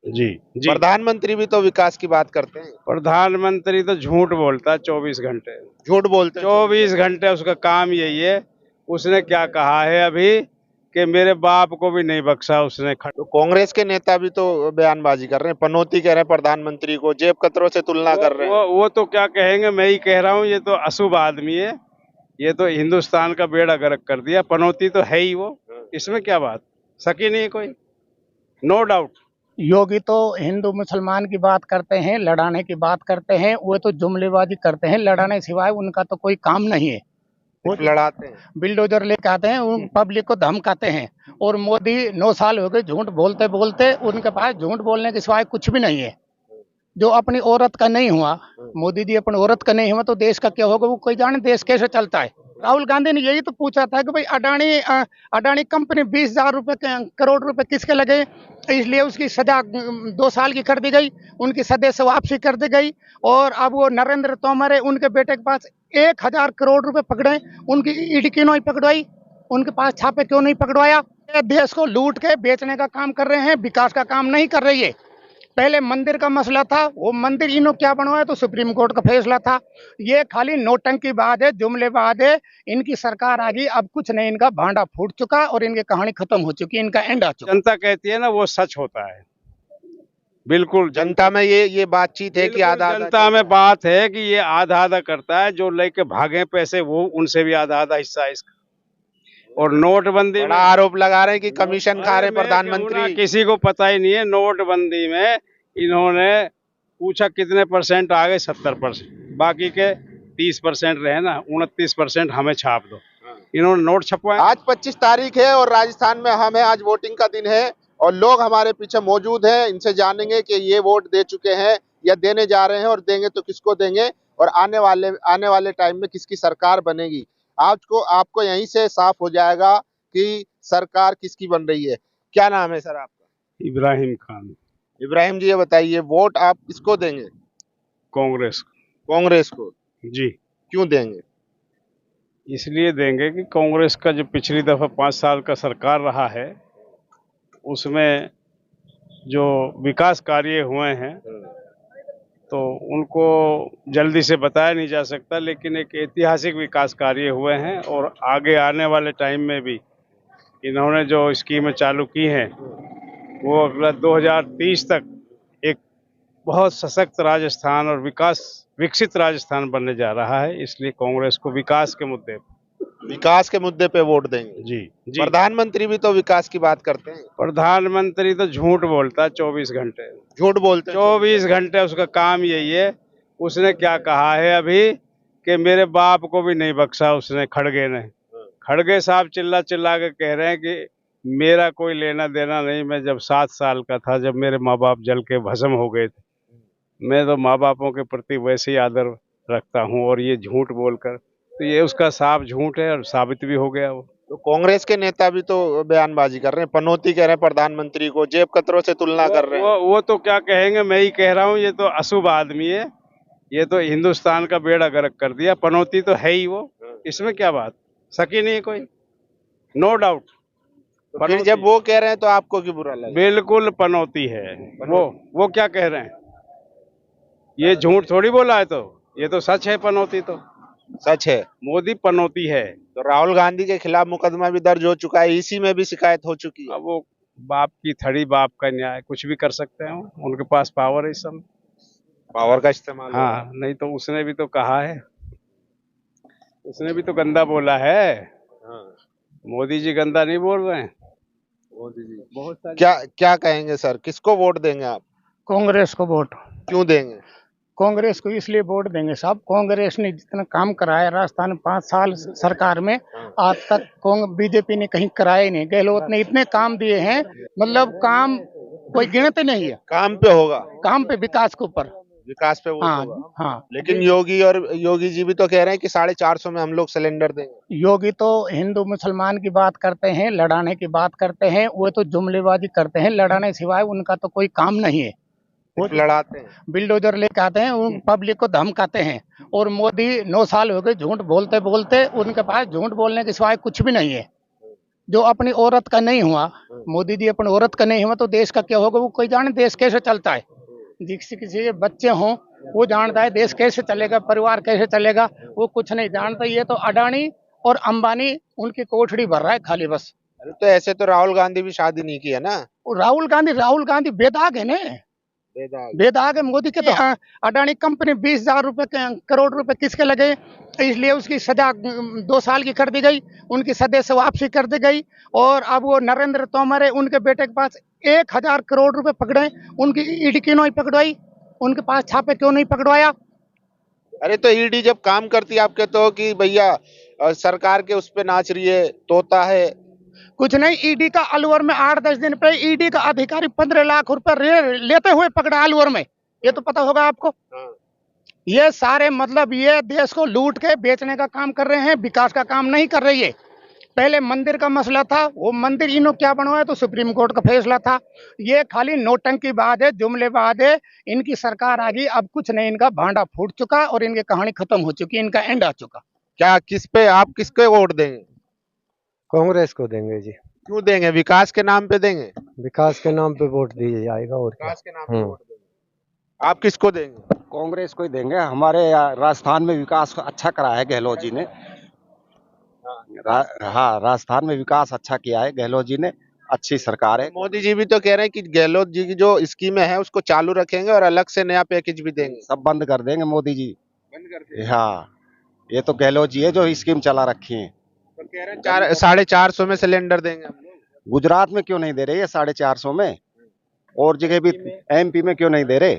जी जी। प्रधानमंत्री भी तो विकास की बात करते हैं। प्रधानमंत्री तो झूठ बोलता है 24 घंटे। झूठ बोलते हैं 24 घंटे उसका काम यही है। उसने क्या कहा है अभी कि मेरे बाप को भी नहीं बख्शा उसने। तो कांग्रेस के नेता भी तो बयानबाजी कर रहे हैं, पनौती कह रहे हैं प्रधानमंत्री को, जेब कतरों से तुलना कर रहे हैं। वो तो क्या कहेंगे, मैं ही कह रहा हूँ, ये तो अशुभ आदमी है। ये तो हिंदुस्तान का बेड़ा गर्क कर दिया। पनौती तो है ही वो, इसमें क्या बात, शक ही नहीं है कोई, नो डाउट। योगी तो हिंदू मुसलमान की बात करते हैं, लड़ाने की बात करते हैं, वो तो जुमलेबाजी करते हैं, लड़ाने सिवाय उनका तो कोई काम नहीं है। वो सिर्फ लड़ाते हैं। बिल्डोजर लेके आते हैं, उन पब्लिक को धमकाते हैं। और मोदी 9 साल हो गए झूठ बोलते बोलते, उनके पास झूठ बोलने के सिवाय कुछ भी नहीं है। जो अपनी औरत का नहीं हुआ, मोदी जी अपनी औरत का नहीं हुआ तो देश का क्या होगा, वो कोई जाने देश कैसे चलता है। राहुल गांधी ने यही तो पूछा था कि भाई अडानी कंपनी 20,000 रुपए करोड़ रुपए किसके लगे, इसलिए उसकी सजा 2 साल की कर दी गई, उनकी सजा से वापसी कर दी गई। और अब वो नरेंद्र तोमर है, उनके बेटे के पास 1,000 करोड़ रुपए पकड़े, उनकी ईडी क्यों नहीं पकड़वाई, उनके पास छापे क्यों नहीं पकड़वाया। देश को लूट के बेचने का काम कर रहे हैं, विकास का काम नहीं कर रही है। पहले मंदिर का मसला था, वो मंदिर इन्हों क्या बनवाया तो सुप्रीम कोर्ट का फैसला था। ये खाली नौटंकीबाज है, जुमलेबाज है। इनकी सरकार आ गई, अब कुछ नहीं, इनका भांडा फूट चुका और इनकी कहानी खत्म हो चुकी, इनका एंड आ चुका। जनता कहती है ना, वो सच होता है। बिल्कुल जनता में ये बातचीत है कि आधा जनता में बात है कि ये आधा आधा करता है, जो लेके भागे पैसे वो उनसे भी आधा आधा हिस्सा है इसका। और नोटबंदी में आरोप लगा रहे हैं कि कमीशन खा रहे प्रधानमंत्री। किसी को पता ही नहीं है। नोटबंदी में इन्होंने पूछा कितने परसेंट आ गए, 70%, बाकी के 30% रहे ना, 29% हमें छाप दो। इन्होंने नोट छपवाए। आज 25 तारीख है और राजस्थान में हम है, आज वोटिंग का दिन है और लोग हमारे पीछे मौजूद हैं। इनसे जानेंगे कि ये वोट दे चुके हैं या देने जा रहे हैं, और देंगे तो किसको देंगे, और आने वाले टाइम में किसकी सरकार बनेगी। आपको यहीं से साफ हो जाएगा कि सरकार किसकी बन रही है। क्या नाम है सर आपका? इब्राहिम खान। इब्राहिम जी, ये बताइए, वोट आप किसको देंगे? कांग्रेस। कांग्रेस को? जी। क्यों देंगे? इसलिए देंगे कि कांग्रेस का जो पिछली दफा 5 साल का सरकार रहा है, उसमें जो विकास कार्य हुए हैं तो उनको जल्दी से बताया नहीं जा सकता, लेकिन एक ऐतिहासिक विकास कार्य हुए हैं। और आगे आने वाले टाइम में भी इन्होंने जो स्कीमें चालू की हैं वो अगला 2030 तक एक बहुत सशक्त राजस्थान और विकसित राजस्थान बनने जा रहा है। इसलिए कांग्रेस को विकास के मुद्दे पे वोट देंगे। जी जी। प्रधानमंत्री भी तो विकास की बात करते हैं। प्रधानमंत्री तो झूठ बोलता है 24 घंटे। झूठ बोलते हैं 24 घंटे उसका काम यही है। उसने क्या कहा है अभी कि मेरे बाप को भी नहीं बख्शा उसने, खड़गे ने। खड़गे साहब चिल्ला चिल्ला के कह रहे हैं कि मेरा कोई लेना देना नहीं। मैं जब 7 साल का था, जब मेरे माँ बाप जल के भस्म हो गए थे, मैं तो माँ बापों के प्रति वैसे ही आदर रखता हूँ। और ये झूठ बोलकर, तो ये उसका साफ झूठ है और साबित भी हो गया वो। तो कांग्रेस के नेता भी तो बयानबाजी कर रहे हैं, पनौती कह रहे हैं प्रधानमंत्री को, जेब कतरों से तुलना कर रहे हैं। वो तो क्या कहेंगे, मैं ही कह रहा हूँ, ये तो अशुभ आदमी है। ये तो हिंदुस्तान का बेड़ा गर्क कर दिया। पनौती तो है ही वो, इसमें क्या बात, शक ही नहीं है कोई, नो डाउट। तो फिर जब वो कह रहे हैं तो आपको क्यों बुरा लगा? बिल्कुल पनौती है। वो क्या कह रहे हैं, ये झूठ थोड़ी बोला है, तो ये तो सच है। पनौती तो सच है। मोदी पनौती है। तो राहुल गांधी के खिलाफ मुकदमा भी दर्ज हो चुका है, इसी में भी शिकायत हो चुकी है। अब वो बाप की थड़ी, बाप का न्याय, कुछ भी कर सकते हैं उनके पास पावर है इस समय। पावर का इस्तेमाल। हाँ, नहीं तो उसने भी तो कहा है, उसने भी तो गंदा बोला है। मोदी जी गंदा नहीं बोल रहे हैं। मोदी जी बहुत क्या कहेंगे सर, किसको वोट देंगे आप? कांग्रेस को वोट। क्यों देंगे? कांग्रेस को इसलिए वोट देंगे साहब, कांग्रेस ने जितना काम कराया राजस्थान 5 साल सरकार में, आज तक बीजेपी ने कहीं कराया ही नहीं। गहलोत ने इतने काम दिए हैं, मतलब काम कोई गिनती नहीं है। काम पे होगा, काम पे, विकास के ऊपर, विकास पे वोट हाँ होगा। हाँ। लेकिन योगी जी भी तो कह रहे हैं कि 450 में हम लोग सिलेंडर देंगे। योगी तो हिंदू मुसलमान की बात करते हैं, लड़ाने की बात करते हैं, वो तो जुमलेबाजी करते हैं, लड़ाने सिवाय उनका तो कोई काम नहीं है। वो लड़ाते हैं, बिल्डोजर लेके आते हैं, उन पब्लिक को धमकाते हैं। और मोदी 9 साल हो गए झूठ बोलते बोलते, उनके पास झूठ बोलने के सिवाय कुछ भी नहीं है। जो अपनी औरत का नहीं हुआ, मोदी जी अपनी औरत का नहीं हुआ तो देश का क्या होगा? वो कोई जाने देश कैसे चलता है। किसी किसी के बच्चे हों वो जानता है देश कैसे चलेगा, परिवार कैसे चलेगा, वो कुछ नहीं जानता। ये तो अडानी और अंबानी उनकी कोठड़ी भर रहा है खाली बस। अरे तो ऐसे तो राहुल गांधी भी शादी नहीं की है ना। राहुल गांधी बेदाग है ना, बेदाग है। मोदी के तो हाँ, अडानी कंपनी 20,000 रुपए करोड़ रुपए किसके लगे, इसलिए उसकी सजा 2 साल की कर दी गई, उनकी सजा से वापसी कर दी गई। और अब वो नरेंद्र तोमर है, उनके बेटे के पास 1,000 करोड़ रुपए पकड़े, उनकी ईडी क्यों नहीं पकड़वाई, उनके पास छापे क्यों नहीं पकड़वाया? अरे तो ईडी जब काम करती है, आप कहते हो कि भैया सरकार के उस पे नाच रही है, तोता है। कुछ नहीं, ईडी का अलवर में 8-10 दिन पे ईडी का अधिकारी 15 लाख रुपए लेते हुए पकड़ा अलवर में, ये तो पता होगा आपको। ये सारे मतलब ये देश को लूट के बेचने का काम कर रहे हैं, विकास का काम नहीं कर रही है। पहले मंदिर का मसला था, वो मंदिर इन्हों क्या बनवाया तो सुप्रीम कोर्ट का फैसला था। ये खाली नोटंकी बात है, जुमलेबाज है। इनकी सरकार आ गई, अब कुछ नहीं, इनका भांडा फूट चुका और इनकी कहानी खत्म हो चुकी, इनका एंड आ चुका। क्या किस पे आप किसके वोट देंगे? कांग्रेस को देंगे जी। क्यों देंगे? विकास के नाम पे देंगे? विकास के नाम पे वोट दिया जाएगा और क्या। विकास के नाम पे वोट देंगे। आप किसको देंगे? कांग्रेस को ही देंगे। हमारे राजस्थान में विकास अच्छा करा है गहलोत जी ने। हाँ, राजस्थान में विकास अच्छा किया है गहलोत जी ने, अच्छी सरकार है। मोदी जी भी तो कह रहे हैं कि गहलोत जी की जो स्कीमें है उसको चालू रखेंगे और अलग से नया पैकेज भी देंगे। सब बंद कर देंगे मोदी जी। बंद कर देंगे। हाँ, ये तो गहलोत जी है जो स्कीम चला रखी है। तो कह रहे हैं 450 में सिलेंडर देंगे हम लोग। गुजरात में क्यों नहीं दे रहे ये 450 में, और जगह भी एमपी में क्यों नहीं दे रहे?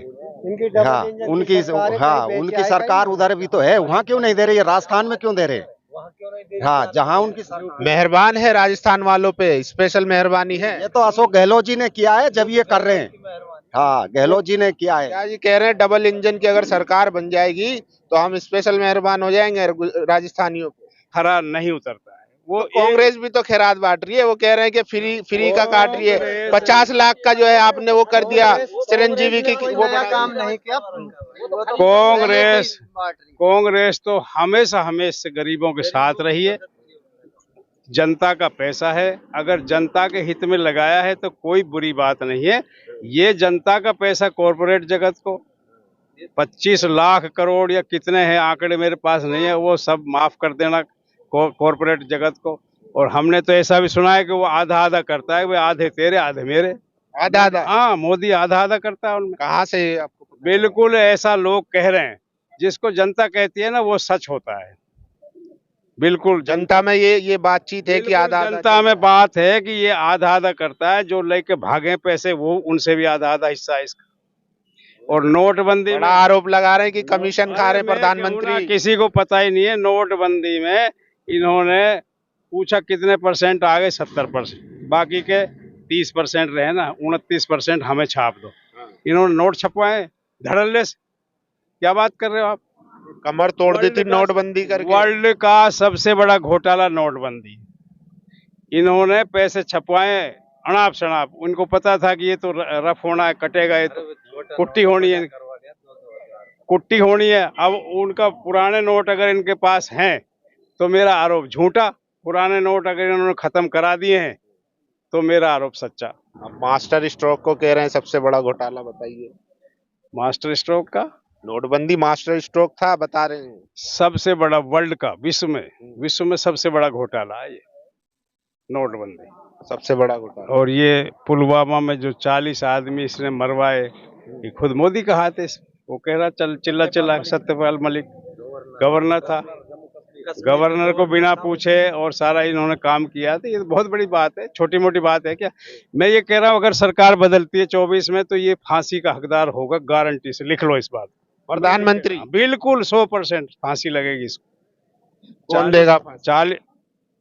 हाँ, उनकी सरकार उधर भी तो है, वहाँ क्यों नहीं दे रहे? ये राजस्थान में क्यों दे रहे? हाँ, जहाँ उनकी मेहरबान है राजस्थान वालों पे, स्पेशल मेहरबानी है। ये तो अशोक गहलोत जी ने किया है जब ये कर रहे हैं। हाँ, गहलोत जी ने किया है। क्या जी कह रहे हैं डबल इंजन की अगर सरकार बन जाएगी तो हम स्पेशल मेहरबान हो जाएंगे राजस्थानियों पे। खरा नहीं उतरता है वो। तो कांग्रेस भी तो खैरात बांट रही है, वो कह रहे हैं कि फ्री का काट रही है। 50 लाख का जो है आपने वो कर दिया चिरंजीवी की, वो काम नहीं किया। कांग्रेस तो हमेशा गरीबों के साथ रही है। जनता का पैसा है, अगर जनता के हित में लगाया है तो कोई बुरी बात नहीं है। ये जनता का पैसा कॉरपोरेट जगत को 25 लाख करोड़ या कितने हैं आंकड़े मेरे पास नहीं है, वो सब माफ कर देना कॉरपोरेट जगत को। और हमने तो ऐसा भी सुना है कि वो आधा आधा करता है, वे आधे तेरे आधे मेरे। आधा आधा? हाँ, मोदी आधा आधा करता है उनमें। कहाँ से आपको? बिल्कुल ऐसा लोग कह रहे हैं, जिसको जनता कहती है ना वो सच होता है। बिल्कुल जनता में ये बातचीत है कि आधा आधा। जनता में बात है कि ये आधा आधा करता है, जो लेके भागे पैसे वो उनसे भी आधा आधा हिस्सा है इसका। और नोटबंदी में आरोप लगा रहे हैं कि कमीशन खा रहे प्रधानमंत्री। किसी को पता ही नहीं है। नोटबंदी में इन्होंने पूछा कितने % आ गए, 70%, बाकी के 30% रहे ना, 29% हमें छाप दो। इन्होंने नोट छपवाए धड़ल्ले से। क्या बात कर रहे हो आप? कमर तोड़ दी थी नोटबंदी करके। वर्ल्ड का सबसे बड़ा घोटाला नोटबंदी। इन्होंने पैसे छपवाए अनाप शनाप, उनको पता था कि ये तो रफ होना है, कटेगा, ये तो कुट्टी होनी है, कुट्टी होनी है। अब उनका पुराने नोट अगर इनके पास हैं तो मेरा आरोप झूठा, पुराने नोट अगर इन्होंने खत्म करा दिए हैं तो मेरा आरोप सच्चा। अब मास्टर स्ट्रोक को कह रहे हैं सबसे बड़ा घोटाला, बताइए। मास्टर स्ट्रोक का नोटबंदी मास्टर स्ट्रोक था, बता रहे हैं। सबसे बड़ा वर्ल्ड का, विश्व में सबसे बड़ा घोटाला है ये नोटबंदी, सबसे बड़ा घोटाला। और ये पुलवामा में जो 40 आदमी इसने मरवाए, ये खुद मोदी का हाथ है। वो कह रहा चल चिल्ला सत्यपाल मलिक गवर्नर था, गवर्नर को बिना पूछे और सारा इन्होंने काम किया। तो ये बहुत बड़ी बात है, छोटी मोटी बात है क्या? मैं ये कह रहा हूँ अगर सरकार बदलती है 24 में तो ये फांसी का हकदार होगा, गारंटी से लिख लो इस बात। प्रधानमंत्री बिल्कुल 100% फांसी लगेगी इसको। कौन देगा?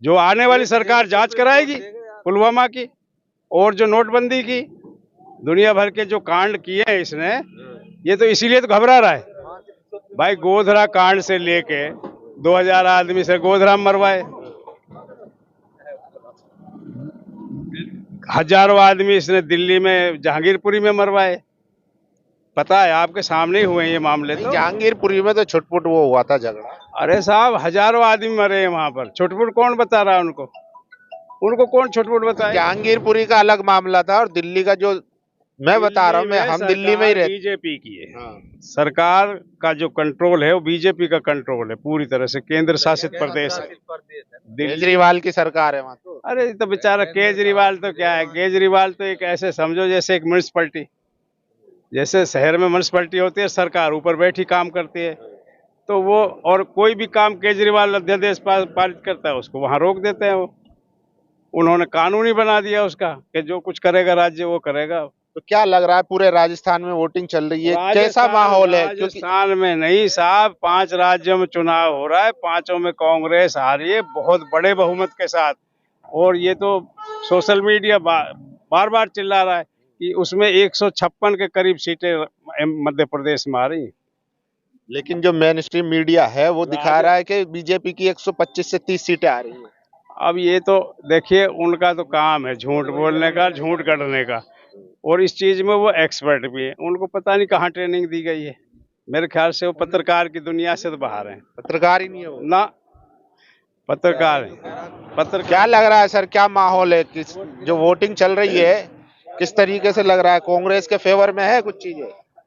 जो आने वाली सरकार जांच कराएगी पुलवामा की और जो नोटबंदी की, दुनिया भर के जो कांड किए हैं इसने, ये तो इसीलिए तो घबरा रहा है भाई। गोधरा कांड से लेके 2000 आदमी से गोधरा मरवाए, हजारों आदमी इसने दिल्ली में जहांगीरपुरी में मरवाए। पता है, आपके सामने ही हुए ये मामले। तो जहांगीरपुरी में तो छुटपुट वो हुआ था झगड़ा। अरे साहब, हजारों आदमी मरे हैं वहां पर, छुटपुट कौन बता रहा है उनको? उनको कौन छुटपुट बताए? जहांगीरपुरी का अलग मामला था और दिल्ली का जो मैं बता रहा हूँ, मैं हम दिल्ली में ही रहते। बीजेपी की है सरकार का जो कंट्रोल है वो बीजेपी का कंट्रोल है पूरी तरह से, केंद्र शासित प्रदेश है दिल्ली। केजरीवाल की सरकार है वहाँ तो। अरे तो बेचारा केजरीवाल तो क्या है, केजरीवाल तो एक ऐसे समझो जैसे एक म्यूनिसिपैलिटी, जैसे शहर में म्यूनिसिपैलिटी होती है, सरकार ऊपर बैठी काम करती है, तो वो और कोई भी काम केजरीवाल अध्यादेश पारित करता है उसको वहां रोक देते हैं। वो उन्होंने कानून ही बना दिया उसका कि जो कुछ करेगा राज्य वो करेगा। तो क्या लग रहा है पूरे राजस्थान में वोटिंग चल रही है, कैसा माहौल है? क्योंकि राजस्थान में नहीं साहब, 5 राज्यों में चुनाव हो रहा है, 5 में कांग्रेस आ रही है बहुत बड़े बहुमत के साथ। और ये तो सोशल मीडिया बार बार चिल्ला रहा है कि उसमें 156 के करीब सीटें मध्य प्रदेश में आ रही हैं। लेकिन जो मेन स्ट्रीम मीडिया है वो दिखा रहा है कि बीजेपी की 125 से 30 सीटें आ रही हैं। अब ये तो देखिए उनका तो काम है झूठ बोलने का, झूठ गढ़ने का, और इस चीज में वो एक्सपर्ट भी है। उनको पता नहीं कहाँ ट्रेनिंग दी गई है, मेरे ख्याल से वो पत्रकार की दुनिया से तो बाहर हैं। पत्रकार ही नहीं है वो ना, पत्रकार है। क्या लग रहा है सर, क्या माहौल है? किस जो वोटिंग चल रही है किस तरीके से लग रहा है? कांग्रेस के फेवर में है कुछ चीजें?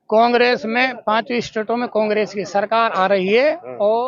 कांग्रेस में 5 स्टेटों में कांग्रेस की सरकार आ रही है और